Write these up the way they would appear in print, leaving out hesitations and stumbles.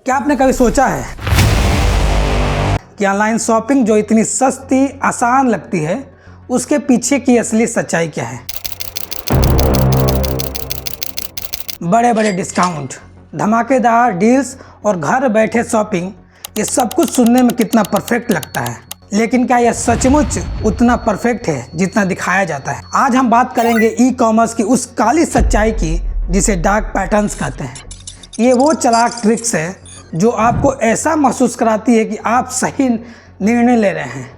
क्या आपने कभी सोचा है कि ऑनलाइन शॉपिंग जो इतनी सस्ती आसान लगती है उसके पीछे की असली सच्चाई क्या है? बड़े बड़े डिस्काउंट, धमाकेदार डील्स और घर बैठे शॉपिंग, ये सब कुछ सुनने में कितना परफेक्ट लगता है, लेकिन क्या यह सचमुच उतना परफेक्ट है जितना दिखाया जाता है? आज हम बात करेंगे ई कॉमर्स की उस काली सच्चाई की जिसे डार्क पैटर्न्स कहते हैं। ये वो चालाक ट्रिक्स है जो आपको ऐसा महसूस कराती है कि आप सही निर्णय ले रहे हैं,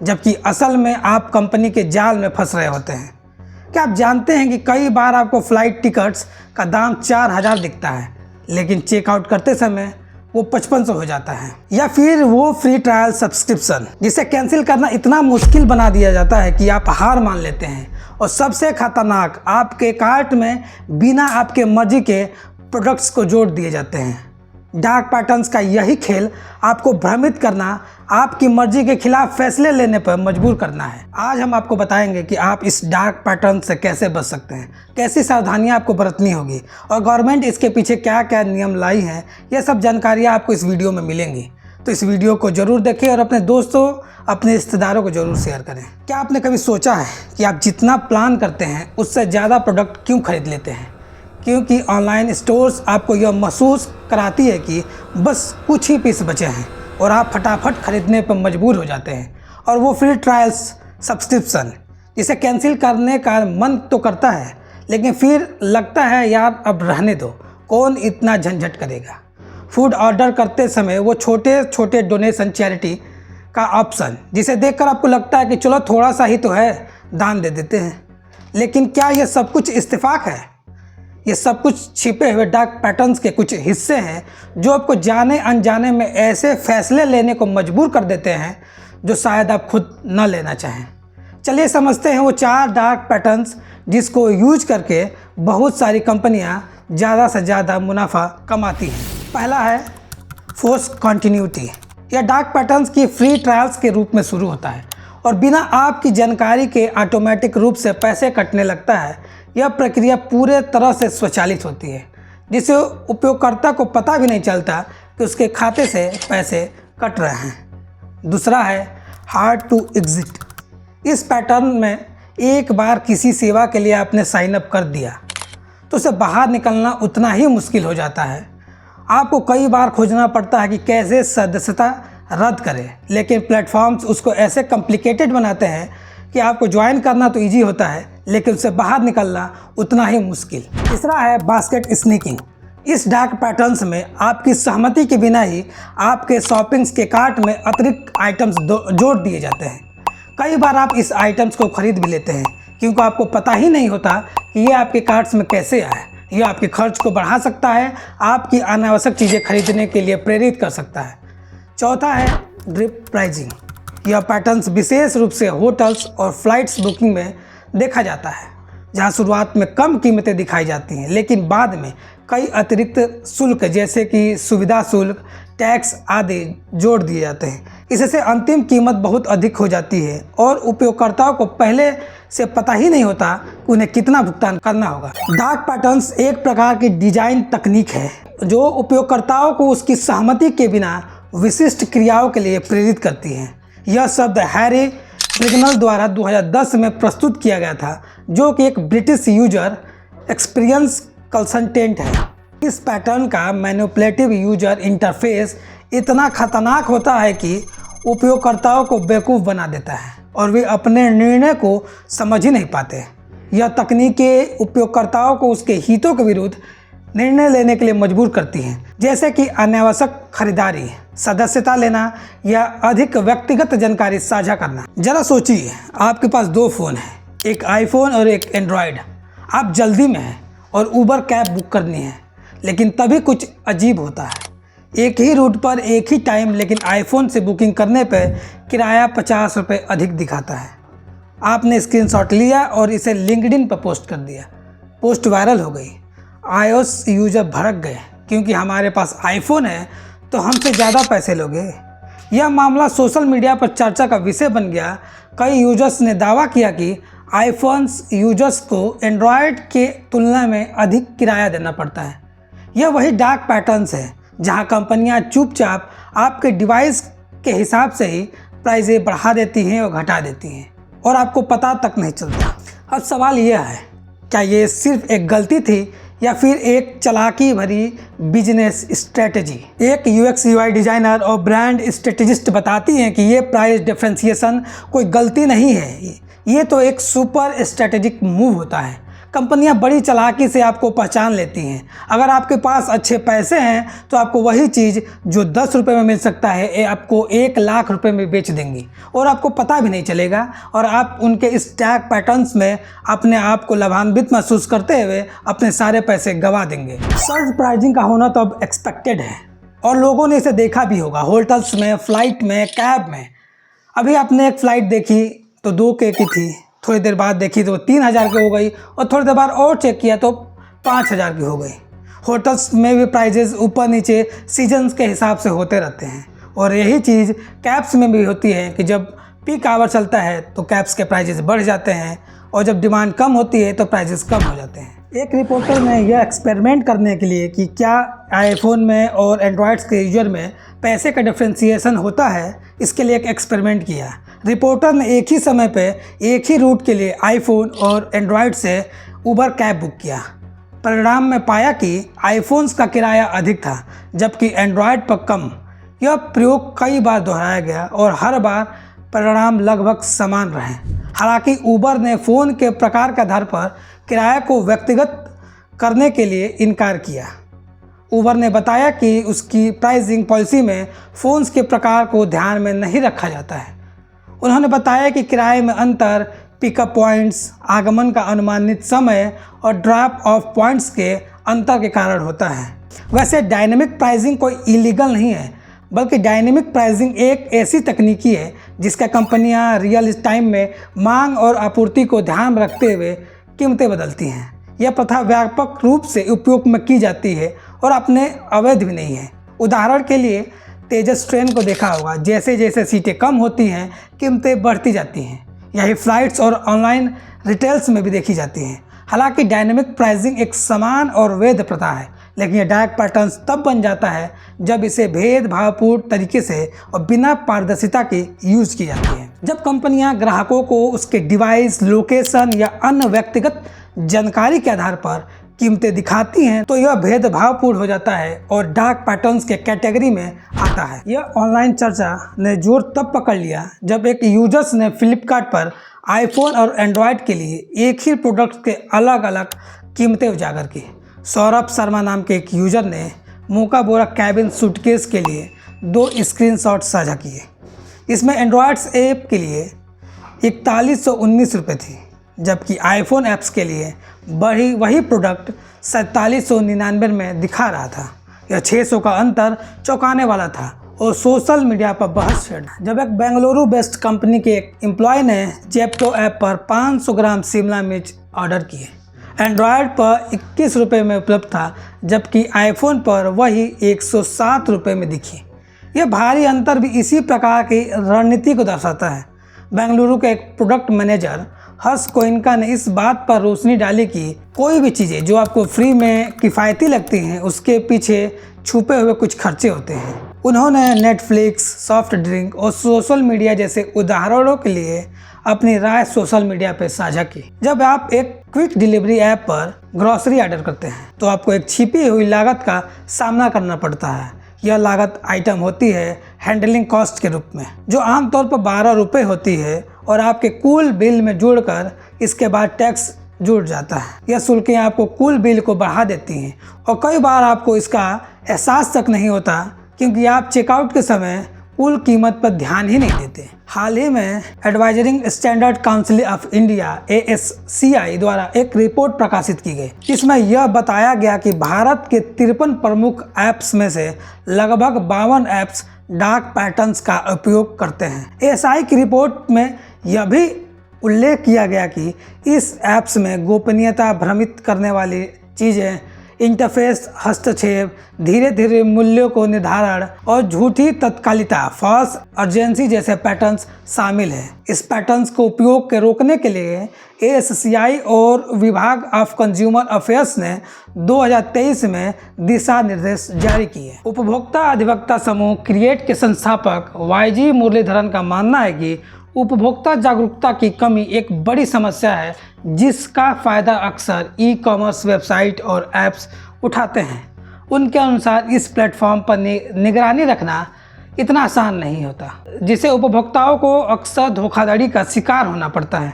जबकि असल में आप कंपनी के जाल में फंस रहे होते हैं। क्या आप जानते हैं कि कई बार आपको फ़्लाइट टिकट्स का दाम 4000 दिखता है, लेकिन चेकआउट करते समय वो 5500 हो जाता है? या फिर वो फ्री ट्रायल सब्सक्रिप्शन जिसे कैंसिल करना इतना मुश्किल बना दिया जाता है कि आप हार मान लेते हैं। और सबसे खतरनाक, आपके कार्ट में बिना आपके मर्जी के प्रोडक्ट्स को जोड़ दिए जाते हैं। डार्क पैटर्न्स का यही खेल आपको भ्रमित करना, आपकी मर्जी के खिलाफ फैसले लेने पर मजबूर करना है। आज हम आपको बताएंगे कि आप इस डार्क पैटर्न से कैसे बच सकते हैं, कैसी सावधानियां आपको बरतनी होगी और गवर्नमेंट इसके पीछे क्या क्या नियम लाई हैं। यह सब जानकारियां आपको इस वीडियो में मिलेंगी, तो इस वीडियो को ज़रूर देखें और अपने दोस्तों, अपने रिश्तेदारों को ज़रूर शेयर करें। क्या आपने कभी सोचा है कि आप जितना प्लान करते हैं उससे ज़्यादा प्रोडक्ट क्यों खरीद लेते हैं? क्योंकि ऑनलाइन स्टोर्स आपको यह महसूस कराती है कि बस कुछ ही पीस बचे हैं और आप फटाफट खरीदने पर मजबूर हो जाते हैं। और वो फ्री ट्रायल्स सब्सक्रिप्शन जिसे कैंसिल करने का मन तो करता है, लेकिन फिर लगता है यार अब रहने दो, कौन इतना झंझट करेगा। फूड ऑर्डर करते समय वो छोटे छोटे डोनेशन चैरिटी का ऑप्शन जिसे देखकर आपको लगता है कि चलो थोड़ा सा ही तो है, दान दे देते हैं। लेकिन क्या ये सब कुछ इत्तेफाक है? ये सब कुछ छिपे हुए डार्क पैटर्न्स के कुछ हिस्से हैं जो आपको जाने अनजाने में ऐसे फैसले लेने को मजबूर कर देते हैं जो शायद आप खुद न लेना चाहें। चलिए समझते हैं वो 4 डार्क पैटर्न्स जिसको यूज करके बहुत सारी कंपनियां ज़्यादा से ज़्यादा मुनाफा कमाती हैं। पहला है फोर्स कंटिन्यूटी। यह डार्क पैटर्न्स की फ्री ट्रायल्स के रूप में शुरू होता है और बिना आपकी जानकारी के ऑटोमेटिक रूप से पैसे कटने लगता है। यह प्रक्रिया पूरे तरह से स्वचालित होती है, जिससे उपयोगकर्ता को पता भी नहीं चलता कि उसके खाते से पैसे कट रहे हैं। दूसरा है हार्ड टू एग्जिट। इस पैटर्न में एक बार किसी सेवा के लिए आपने साइन अप कर दिया तो उसे बाहर निकलना उतना ही मुश्किल हो जाता है। आपको कई बार खोजना पड़ता है कि कैसे सदस्यता रद्द करें, लेकिन प्लेटफॉर्म्स उसको ऐसे कॉम्प्लिकेटेड बनाते हैं कि आपको ज्वाइन करना तो ईजी होता है, लेकिन उससे बाहर निकलना उतना ही मुश्किल। तीसरा है बास्केट स्नीकिंग। इस डार्क पैटर्न्स में आपकी सहमति के बिना ही आपके शॉपिंग्स के कार्ट में अतिरिक्त आइटम्स जोड़ दिए जाते हैं। कई बार आप इस आइटम्स को खरीद भी लेते हैं क्योंकि आपको पता ही नहीं होता कि ये आपके कार्ट्स में कैसे आए। यह आपके खर्च को बढ़ा सकता है, आपकी अनावश्यक चीज़ें खरीदने के लिए प्रेरित कर सकता है। चौथा है ड्रिप प्राइजिंग। यह पैटर्न्स विशेष रूप से होटल्स और फ्लाइट्स बुकिंग में देखा जाता है, जहां शुरुआत में कम कीमतें दिखाई जाती हैं, लेकिन बाद में कई अतिरिक्त शुल्क जैसे कि सुविधा शुल्क, टैक्स आदि जोड़ दिए जाते हैं। इससे अंतिम कीमत बहुत अधिक हो जाती है और उपयोगकर्ताओं को पहले से पता ही नहीं होता कि उन्हें कितना भुगतान करना होगा। डार्क पैटर्न्स एक प्रकार की डिजाइन तकनीक है जो उपयोगकर्ताओं को उसकी सहमति के बिना विशिष्ट क्रियाओं के लिए प्रेरित करती है। यह शब्द हैरी ब्रिगनल द्वारा 2010 में प्रस्तुत किया गया था, जो कि एक ब्रिटिश यूजर एक्सपीरियंस कंसल्टेंट है। इस पैटर्न का मैनिपुलेटिव यूजर इंटरफेस इतना खतरनाक होता है कि उपयोगकर्ताओं को बेवकूफ़ बना देता है और वे अपने निर्णय को समझ ही नहीं पाते। यह तकनीकें उपयोगकर्ताओं को उसके हितों के विरुद्ध निर्णय लेने के लिए मजबूर करती हैं, जैसे कि अनावश्यक खरीदारी, सदस्यता लेना या अधिक व्यक्तिगत जानकारी साझा करना। जरा सोचिए, आपके पास 2 फ़ोन हैं, एक आईफोन और एक एंड्रॉयड। आप जल्दी में हैं और उबर कैब बुक करनी है, लेकिन तभी कुछ अजीब होता है। एक ही रूट पर एक ही टाइम, लेकिन आईफोन से बुकिंग करने पर किराया 50 रुपये अधिक दिखाता है। आपने स्क्रीनशॉट लिया और इसे लिंक्डइन पर पोस्ट कर दिया। पोस्ट वायरल हो गई। iOS यूजर भड़क गए क्योंकि हमारे पास आईफोन है तो हमसे ज़्यादा पैसे लोगे। यह मामला सोशल मीडिया पर चर्चा का विषय बन गया। कई यूजर्स ने दावा किया कि आईफोन्स यूजर्स को एंड्रॉयड के तुलना में अधिक किराया देना पड़ता है। यह वही डार्क पैटर्न्स है जहां कंपनियां चुपचाप आपके डिवाइस के हिसाब से ही प्राइजें बढ़ा देती हैं और घटा देती हैं और आपको पता तक नहीं चलता। अब सवाल यह है, क्या ये सिर्फ एक गलती थी या फिर एक चालाकी भरी बिजनेस स्ट्रेटजी? एक यूएक्स यूआई डिजाइनर और ब्रांड स्ट्रेटेजिस्ट बताती हैं कि ये प्राइस डिफरेंशिएशन कोई गलती नहीं है, ये तो एक सुपर स्ट्रेटेजिक मूव होता है। कंपनियां बड़ी चालाकी से आपको पहचान लेती हैं। अगर आपके पास अच्छे पैसे हैं तो आपको वही चीज़ जो 10 रुपये में मिल सकता है ये आपको 1 लाख रुपए में बेच देंगी और आपको पता भी नहीं चलेगा और आप उनके इस टैग पैटर्न्स में अपने आप को लाभान्वित महसूस करते हुए अपने सारे पैसे गंवा देंगे। सर्ज प्राइजिंग का होना तो अब एक्सपेक्टेड है और लोगों ने इसे देखा भी होगा, होटल्स में, फ्लाइट में, कैब में। अभी आपने एक फ़्लाइट देखी तो 2K की थी, थोड़ी देर बाद देखी तो 3000 की हो गई और थोड़ी देर बाद और चेक किया तो 5000 की हो गई। होटल्स में भी प्राइजेस ऊपर नीचे सीजन्स के हिसाब से होते रहते हैं और यही चीज़ कैब्स में भी होती है कि जब पीक आवर चलता है तो कैब्स के प्राइजेस बढ़ जाते हैं और जब डिमांड कम होती है तो प्राइजेस कम हो जाते हैं। एक रिपोर्टर ने यह एक्सपेरिमेंट करने के लिए कि क्या आईफोन में और एंड्रॉयड्स के यूजर में पैसे का डिफ्रेंशिएशन होता है, इसके लिए एक एक्सपेरिमेंट किया। रिपोर्टर ने एक ही समय पे एक ही रूट के लिए आईफोन और एंड्रॉयड से उबर कैब बुक किया। परिणाम में पाया कि आईफोन्स का किराया अधिक था जबकि एंड्रॉयड पर कम। यह प्रयोग कई बार दोहराया गया और हर बार परिणाम लगभग समान रहे। हालांकि उबर ने फ़ोन के प्रकार के आधार पर किराए को व्यक्तिगत करने के लिए इनकार किया। उबर ने बताया कि उसकी प्राइसिंग पॉलिसी में फ़ोन्स के प्रकार को ध्यान में नहीं रखा जाता है। उन्होंने बताया कि किराए में अंतर पिकअप पॉइंट्स, आगमन का अनुमानित समय और ड्रॉप ऑफ पॉइंट्स के अंतर के कारण होता है। वैसे डायनेमिक प्राइसिंग कोई इलीगल नहीं है, बल्कि डायनेमिक प्राइसिंग एक ऐसी तकनीकी है जिसका कंपनियां रियल टाइम में मांग और आपूर्ति को ध्यान में रखते हुए कीमतें बदलती हैं। यह प्रथा व्यापक रूप से उपयोग में की जाती है और अपने अवैध भी नहीं है। उदाहरण के लिए तेजस ट्रेन को देखा होगा, जैसे जैसे सीटें कम होती हैं कीमतें बढ़ती जाती हैं। यही फ्लाइट्स और ऑनलाइन रिटेल्स में भी देखी जाती हैं। हालांकि डायनेमिक प्राइसिंग एक समान और वैध प्रथा है, लेकिन यह डायरेक्ट पैटर्न्स तब बन जाता है जब इसे भेदभावपूर्ण तरीके से और बिना पारदर्शिता के यूज़ की जाती है। जब कंपनियां ग्राहकों को उसके डिवाइस, लोकेशन या अन्य व्यक्तिगत जानकारी के आधार पर कीमतें दिखाती हैं तो यह भेदभावपूर्ण हो जाता है और डार्क पैटर्न्स के कैटेगरी में आता है। यह ऑनलाइन चर्चा ने जोर तब पकड़ लिया जब एक यूजर्स ने फ्लिपकार्ट पर आईफोन और एंड्रॉयड के लिए एक ही प्रोडक्ट के अलग अलग कीमतें उजागर की। सौरभ शर्मा नाम के एक यूजर ने मोका बोरा कैबिन सूटकेस के लिए 2 स्क्रीनशॉट साझा किए। इसमें एंड्रॉयड्स ऐप के लिए 4119 रुपये थी, जबकि आईफोन ऐप्स के लिए वही प्रोडक्ट 4799 में दिखा रहा था। यह 600 का अंतर चौंकाने वाला था और सोशल मीडिया पर बहस छेड़ा जब एक बेंगलुरु बेस्ड कंपनी के एक एम्प्लॉय ने जेप्टो ऐप पर 500 ग्राम शिमला मिर्च ऑर्डर किए। एंड्रॉयड पर 21 रुपये में उपलब्ध था, जबकि आईफोन पर वही 107 रुपये में दिखी। यह भारी अंतर भी इसी प्रकार की रणनीति को दर्शाता है। बेंगलुरु के एक प्रोडक्ट मैनेजर हर्ष कोइनका ने इस बात पर रोशनी डाली कि कोई भी चीज़ें जो आपको फ्री में किफ़ायती लगती हैं उसके पीछे छुपे हुए कुछ खर्चे होते हैं। उन्होंने नेटफ्लिक्स, सॉफ्ट ड्रिंक और सोशल मीडिया जैसे उदाहरणों के लिए अपनी राय सोशल मीडिया पर साझा की। जब आप एक क्विक डिलीवरी ऐप पर ग्रॉसरी ऑर्डर करते हैं तो आपको एक छिपी हुई लागत का सामना करना पड़ता है। यह लागत आइटम होती है हैंडलिंग कॉस्ट के रूप में, जो आमतौर पर 12 रुपये होती है और आपके कुल बिल में जुड़कर इसके बाद टैक्स जुड़ जाता है। यह शुल्कें आपको कुल बिल को बढ़ा देती हैं और कई बार आपको इसका एहसास तक नहीं होता क्योंकि आप चेकआउट के समय कुल कीमत पर ध्यान ही नहीं देते। हाल ही में advertising standard council of India ASCI द्वारा एक रिपोर्ट प्रकाशित की गई। इसमें यह बताया गया कि भारत के 53 प्रमुख ऐप्स में से लगभग 52 ऐप्स डार्क पैटर्न्स का उपयोग करते हैं। ASI की रिपोर्ट में यह भी उल्लेख किया गया कि इस ऐप्स में गोपनीयता भ्रमित करने वाली चीज़ें इंटरफेस हस्तक्षेप, धीरे धीरे मूल्यों को निर्धारण और झूठी तत्कालिकता फॉल्स अर्जेंसी जैसे पैटर्न्स शामिल हैं। इस पैटर्न्स को उपयोग के रोकने के लिए ASCI और विभाग ऑफ कंज्यूमर अफेयर्स ने 2023 में दिशा निर्देश जारी किए। उपभोक्ता अधिवक्ता समूह क्रिएट के संस्थापक YG मुरलीधरन का मानना है कि उपभोक्ता जागरूकता की कमी एक बड़ी समस्या है जिसका फ़ायदा अक्सर ई-कॉमर्स वेबसाइट और ऐप्स उठाते हैं। उनके अनुसार इस प्लेटफॉर्म पर निगरानी रखना इतना आसान नहीं होता, जिससे उपभोक्ताओं को अक्सर धोखाधड़ी का शिकार होना पड़ता है।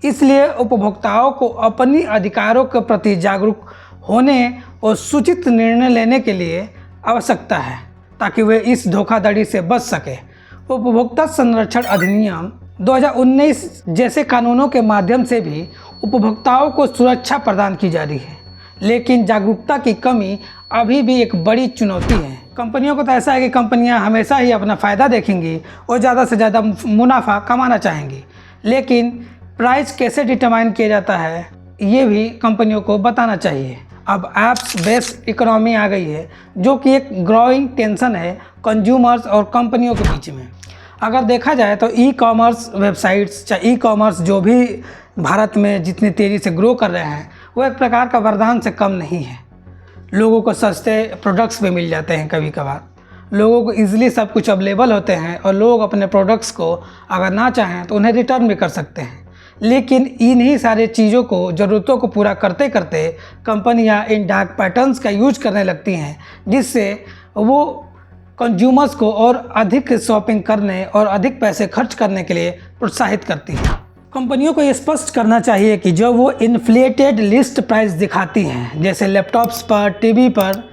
इसलिए उपभोक्ताओं को अपनी अधिकारों के प्रति जागरूक होने और सूचित निर्णय लेने के लिए आवश्यकता है ताकि वे इस धोखाधड़ी से बच सके। उपभोक्ता संरक्षण अधिनियम 2019 जैसे कानूनों के माध्यम से भी उपभोक्ताओं को सुरक्षा प्रदान की जा रही है, लेकिन जागरूकता की कमी अभी भी एक बड़ी चुनौती है। कंपनियों को तो ऐसा है कि कंपनियां हमेशा ही अपना फ़ायदा देखेंगी और ज़्यादा से ज़्यादा मुनाफा कमाना चाहेंगी, लेकिन प्राइस कैसे डिटरमाइन किया जाता है ये भी कंपनियों को बताना चाहिए। अब ऐप्स बेस्ड इकोनॉमी आ गई है जो कि एक ग्रोइंग टेंशन है कंज्यूमर्स और कंपनियों के बीच में। अगर देखा जाए तो ई-कॉमर्स वेबसाइट्स चाहे ई-कॉमर्स जो भी भारत में जितनी तेज़ी से ग्रो कर रहे हैं वो एक प्रकार का वरदान से कम नहीं है। लोगों को सस्ते प्रोडक्ट्स भी मिल जाते हैं, कभी कभार लोगों को ईजिली सब कुछ अवेलेबल होते हैं और लोग अपने प्रोडक्ट्स को अगर ना चाहें तो उन्हें रिटर्न भी कर सकते हैं। लेकिन इन्हीं सारे चीज़ों को ज़रूरतों को पूरा करते करते कंपनियां इन डार्क पैटर्न्स का यूज करने लगती हैं, जिससे वो कंज्यूमर्स को और अधिक शॉपिंग करने और अधिक पैसे खर्च करने के लिए प्रोत्साहित करती हैं। कंपनियों को ये स्पष्ट करना चाहिए कि जब वो इन्फ्लेटेड लिस्ट प्राइस दिखाती हैं जैसे लैपटॉप्स पर, टीवी पर,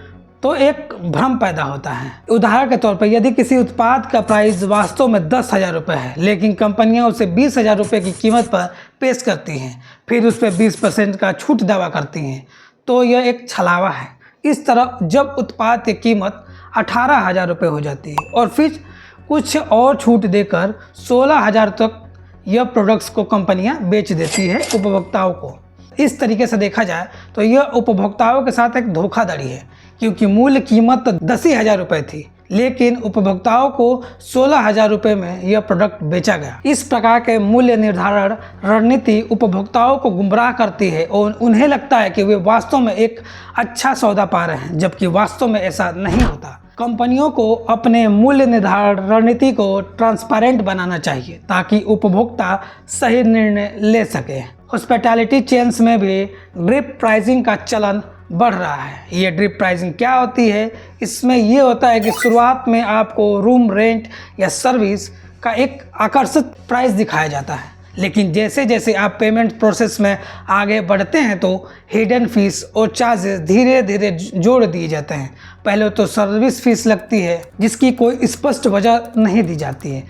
तो एक भ्रम पैदा होता है। उदाहरण के तौर पर यदि किसी उत्पाद का प्राइस वास्तव में 10,000 रुपये है, लेकिन कंपनियां उसे 20,000 रुपये की कीमत पर पेश करती हैं, फिर उस पर 20% का छूट दावा करती हैं, तो यह एक छलावा है। इस तरह जब उत्पाद की कीमत 18,000 रुपये हो जाती है और फिर कुछ और छूट देकर 16,000 तक यह प्रोडक्ट्स को कंपनियां बेच देती है उपभोक्ताओं को। इस तरीके से देखा जाए तो यह उपभोक्ताओं के साथ एक धोखाधड़ी है, क्योंकि मूल कीमत तो 10,000 रुपये थी, लेकिन उपभोक्ताओं को 16,000 रुपये में यह प्रोडक्ट बेचा गया। इस प्रकार के मूल्य निर्धारण रणनीति उपभोक्ताओं को गुमराह करती है और उन्हें लगता है कि वे वास्तव में एक अच्छा सौदा पा रहे हैं, जबकि वास्तव में ऐसा नहीं होता। कंपनियों को अपने मूल्य निर्धारण रणनीति को ट्रांसपेरेंट बनाना चाहिए ताकि उपभोक्ता सही निर्णय ले सके। हॉस्पिटैलिटी चेन्स में भी ड्रिप प्राइसिंग का चलन बढ़ रहा है। ये ड्रिप प्राइसिंग क्या होती है? इसमें ये होता है कि शुरुआत में आपको रूम रेंट या सर्विस का एक आकर्षित प्राइस दिखाया जाता है, लेकिन जैसे जैसे आप पेमेंट प्रोसेस में आगे बढ़ते हैं तो हिडन फीस और चार्जेस धीरे धीरे जोड़ दिए जाते हैं। पहले तो सर्विस फीस लगती है जिसकी कोई स्पष्ट वजह नहीं दी जाती है,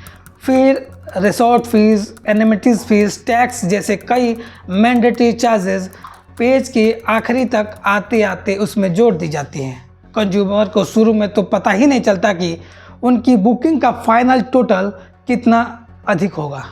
फिर रिसोर्ट फीस, एनिमिटीज फीस, टैक्स जैसे कई मैंडेटरी चार्जेस पेज के आखिरी तक आते आते उसमें जोड़ दी जाती हैं। कंज्यूमर को शुरू में तो पता ही नहीं चलता कि उनकी बुकिंग का फाइनल टोटल कितना अधिक होगा।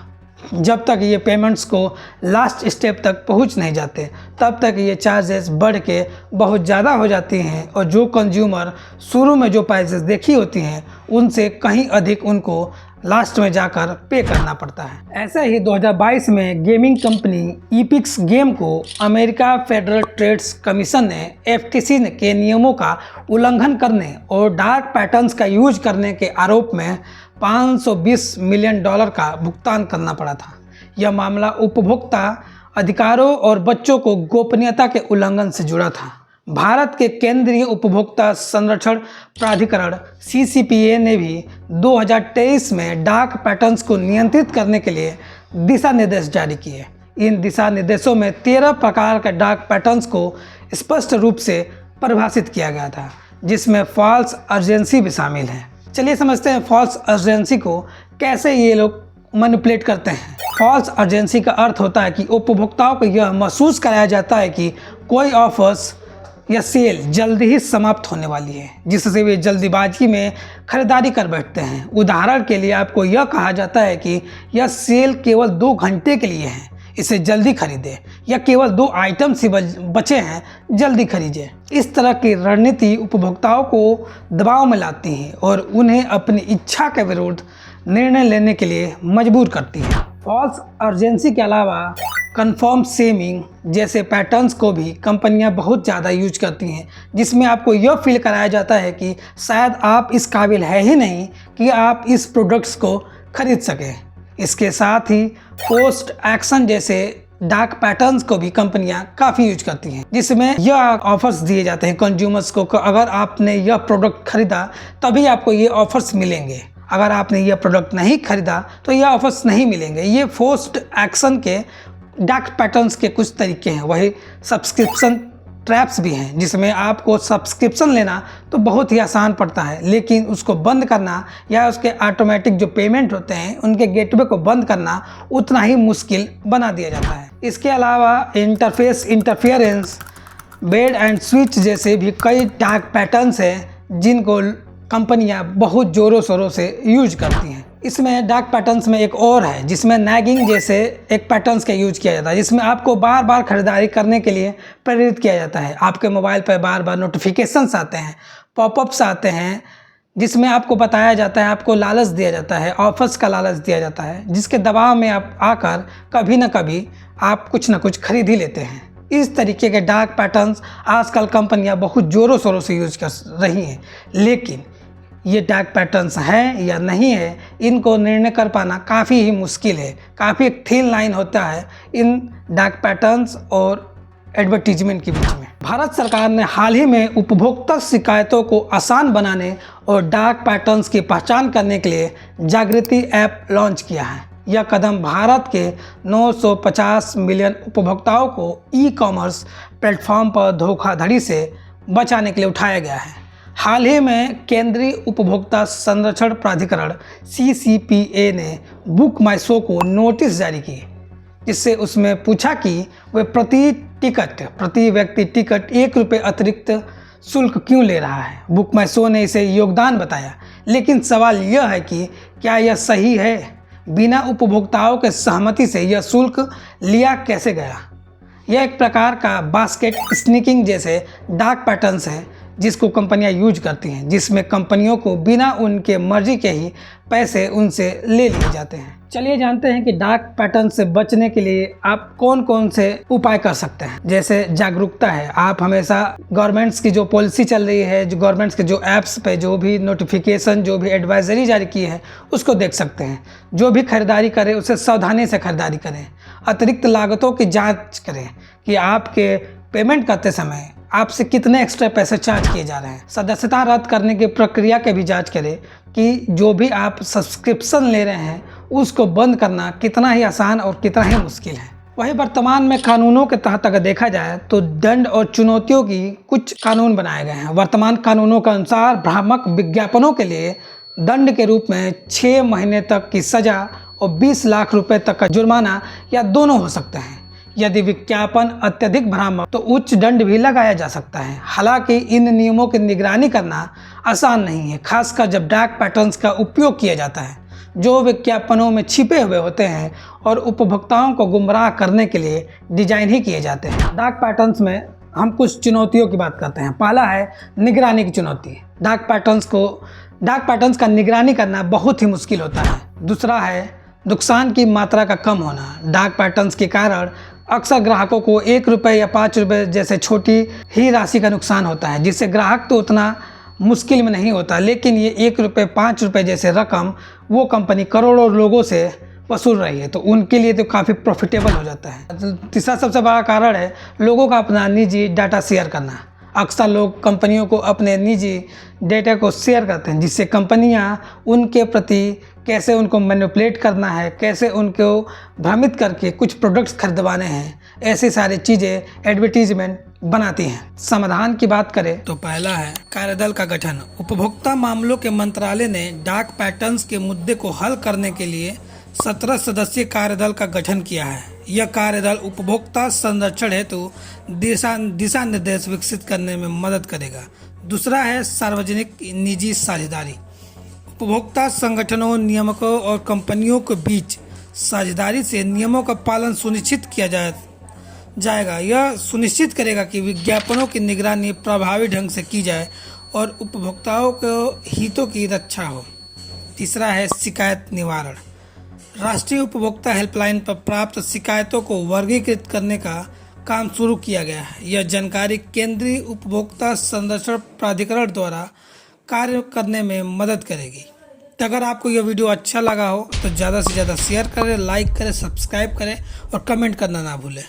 जब तक ये पेमेंट्स को लास्ट स्टेप तक पहुंच नहीं जाते तब तक ये चार्जेस बढ़ के बहुत ज़्यादा हो जाती हैं और जो कंज्यूमर शुरू में जो प्राइसेस देखी होती हैं उनसे कहीं अधिक उनको लास्ट में जाकर पे करना पड़ता है। ऐसे ही 2022 में गेमिंग कंपनी ईपिक्स गेम को अमेरिका फेडरल ट्रेड्स कमीशन ने FTC के नियमों का उल्लंघन करने और डार्क पैटर्न्स का यूज करने के आरोप में $520 मिलियन का भुगतान करना पड़ा था। यह मामला उपभोक्ता अधिकारों और बच्चों को गोपनीयता के उल्लंघन से जुड़ा था। भारत के केंद्रीय उपभोक्ता संरक्षण प्राधिकरण CCPA ने भी 2023 में डार्क पैटर्न्स को नियंत्रित करने के लिए दिशा निर्देश जारी किए। इन दिशा निर्देशों में 13 प्रकार के डार्क पैटर्न्स को स्पष्ट रूप से परिभाषित किया गया था, जिसमें फॉल्स अर्जेंसी भी शामिल है। चलिए समझते हैं फॉल्स अर्जेंसी को कैसे ये लोग मैनिपुलेट करते हैं। फॉल्स अर्जेंसी का अर्थ होता है कि उपभोक्ताओं को यह महसूस कराया जाता है कि कोई ऑफर्स या सेल जल्दी ही समाप्त होने वाली है, जिससे वे जल्दीबाजी में खरीदारी कर बैठते हैं। उदाहरण के लिए आपको यह कहा जाता है कि यह सेल केवल 2 घंटे के लिए है, इसे जल्दी खरीदें, या केवल 2 आइटम्स ही बचे हैं, जल्दी खरीदें। इस तरह की रणनीति उपभोक्ताओं को दबाव में लाती है और उन्हें अपनी इच्छा के विरुद्ध निर्णय लेने के लिए मजबूर करती है। फॉल्स अर्जेंसी के अलावा कन्फर्म सेमिंग जैसे पैटर्न्स को भी कंपनियां बहुत ज़्यादा यूज करती हैं, जिसमें आपको यह फील कराया जाता है कि शायद आप इस काबिल है ही नहीं कि आप इस प्रोडक्ट्स को खरीद सकें। इसके साथ ही पोस्ट एक्शन जैसे डार्क पैटर्न्स को भी कंपनियां काफ़ी यूज करती हैं, जिसमें यह ऑफर्स दिए जाते हैं कंज्यूमर्स को कि अगर आपने यह प्रोडक्ट खरीदा तभी आपको ये ऑफर्स मिलेंगे, अगर आपने यह प्रोडक्ट नहीं खरीदा तो यह ऑफर्स नहीं मिलेंगे। ये पोस्ट एक्शन के डार्क पैटर्न्स के कुछ तरीके हैं। वही सब्सक्रिप्शन ट्रैप्स भी हैं, जिसमें आपको सब्सक्रिप्शन लेना तो बहुत ही आसान पड़ता है, लेकिन उसको बंद करना या उसके ऑटोमेटिक जो पेमेंट होते हैं उनके गेटवे को बंद करना उतना ही मुश्किल बना दिया जाता है। इसके अलावा interface interference, bed and switch जैसे भी कई डार्क पैटर्न्स हैं जिनको कंपनियां बहुत ज़ोरों शोरों से यूज करती हैं। इसमें डार्क पैटर्न्स में एक और है जिसमें नैगिंग जैसे एक पैटर्न्स का यूज किया जाता है, जिसमें आपको बार बार खरीदारी करने के लिए प्रेरित किया जाता है। आपके मोबाइल पर बार बार नोटिफिकेशंस आते हैं, पॉपअप्स आते हैं, जिसमें आपको बताया जाता है, आपको लालच दिया जाता है, ऑफर्स का लालच दिया जाता है, जिसके दबाव में आप आकर कभी ना कभी आप कुछ ना कुछ खरीद ही लेते हैं। इस तरीके के डार्क पैटर्न्स आजकल कंपनियां बहुत ज़ोरों शोरों से यूज कर रही हैं, लेकिन ये डार्क पैटर्न्स हैं या नहीं है, इनको निर्णय कर पाना काफ़ी ही मुश्किल है। काफ़ी एक थिन लाइन होता है इन डार्क पैटर्न्स और एडवर्टीजमेंट के बीच में। भारत सरकार ने हाल ही में उपभोक्ता शिकायतों को आसान बनाने और डार्क पैटर्न्स की पहचान करने के लिए जागृति ऐप लॉन्च किया है। यह कदम भारत के 950 मिलियन उपभोक्ताओं को ई-कॉमर्स प्लेटफॉर्म पर धोखाधड़ी से बचाने के लिए उठाया गया है। हाल ही में केंद्रीय उपभोक्ता संरक्षण प्राधिकरण CCPA ने बुक माई शो को नोटिस जारी की, जिससे उसमें पूछा कि वे प्रति व्यक्ति टिकट ₹1 अतिरिक्त शुल्क क्यों ले रहा है। बुक माई शो ने इसे योगदान बताया, लेकिन सवाल यह है कि क्या यह सही है? बिना उपभोक्ताओं के सहमति से यह शुल्क लिया कैसे गया? यह एक प्रकार का बास्केट स्नीकिंग जैसे डार्क पैटर्न्स है जिसको कंपनियां यूज करती हैं, जिसमें कंपनियों को बिना उनके मर्जी के ही पैसे उनसे ले लिए जाते हैं। चलिए जानते हैं कि डार्क पैटर्न से बचने के लिए आप कौन कौन से उपाय कर सकते हैं। जैसे जागरूकता है, आप हमेशा गवर्नमेंट्स की जो पॉलिसी चल रही है, जो गवर्नमेंट्स के जो ऐप्स पे जो भी नोटिफिकेशन, जो भी एडवाइजरी जारी की है उसको देख सकते हैं। जो भी खरीदारी करें उसे सावधानी से खरीदारी करें। अतिरिक्त लागतों की जाँच करें कि आपके पेमेंट करते समय आपसे कितने एक्स्ट्रा पैसे चार्ज किए जा रहे हैं। सदस्यता रद्द करने की प्रक्रिया की भी जांच करें कि जो भी आप सब्सक्रिप्शन ले रहे हैं उसको बंद करना कितना ही आसान और कितना ही मुश्किल है। वहीं वर्तमान में कानूनों के तहत अगर देखा जाए तो दंड और चुनौतियों की कुछ कानून बनाए गए हैं। वर्तमान कानूनों के अनुसार भ्रामक विज्ञापनों के लिए दंड के रूप में 6 महीने तक की सजा और 20 लाख रुपए तक का जुर्माना या दोनों हो सकते हैं। यदि विज्ञापन अत्यधिक भ्रामक तो उच्च दंड भी लगाया जा सकता है। हालांकि इन नियमों की निगरानी करना आसान नहीं है, खासकर जब डार्क पैटर्न्स का उपयोग किया जाता है, जो विज्ञापनों में छिपे हुए होते हैं और उपभोक्ताओं को गुमराह करने के लिए डिजाइन ही किए जाते हैं। डार्क पैटर्न्स में हम कुछ चुनौतियों की बात करते हैं। पहला है निगरानी की चुनौती। डार्क पैटर्न्स का निगरानी करना बहुत ही मुश्किल होता है। दूसरा है नुकसान की मात्रा का कम होना। डार्क पैटर्न्स के कारण अक्सर ग्राहकों को ₹1 या ₹5 जैसे छोटी ही राशि का नुकसान होता है, जिससे ग्राहक तो उतना मुश्किल में नहीं होता, लेकिन ये ₹1, ₹5 जैसे रकम वो कंपनी करोड़ों लोगों से वसूल रही है, तो उनके लिए तो काफ़ी प्रॉफिटेबल हो जाता है। तीसरा सबसे बड़ा कारण है लोगों का अपना निजी डाटा शेयर करना। अक्सर लोग कंपनियों को अपने निजी डेटा को शेयर करते हैं, जिससे कंपनियां उनके प्रति कैसे उनको मैनिपुलेट करना है, कैसे उनको भ्रमित करके कुछ प्रोडक्ट्स खरीदवाने हैं, ऐसी सारी चीज़ें एडवर्टीजमेंट बनाती हैं। समाधान की बात करें तो पहला है कार्यदल का गठन। उपभोक्ता मामलों के मंत्रालय ने डार्क पैटर्न्स के मुद्दे को हल करने के लिए 17 सदस्यीय कार्यदल का गठन किया है। यह कार्यदल उपभोक्ता संरक्षण हेतु दिशा निर्देश विकसित करने में मदद करेगा। दूसरा है सार्वजनिक निजी साझेदारी। उपभोक्ता संगठनों, नियामकों और कंपनियों के बीच साझेदारी से नियमों का पालन सुनिश्चित किया जाएगा। यह सुनिश्चित करेगा कि विज्ञापनों की निगरानी प्रभावी ढंग से की जाए और उपभोक्ताओं को हितों की रक्षा हो। तीसरा है शिकायत निवारण। राष्ट्रीय उपभोक्ता हेल्पलाइन पर प्राप्त शिकायतों को वर्गीकृत करने का काम शुरू किया गया है। यह जानकारी केंद्रीय उपभोक्ता संरक्षण प्राधिकरण द्वारा कार्य करने में मदद करेगी। तो अगर आपको यह वीडियो अच्छा लगा हो तो ज़्यादा से ज़्यादा शेयर करें, लाइक करें, सब्सक्राइब करें और कमेंट करना ना भूलें।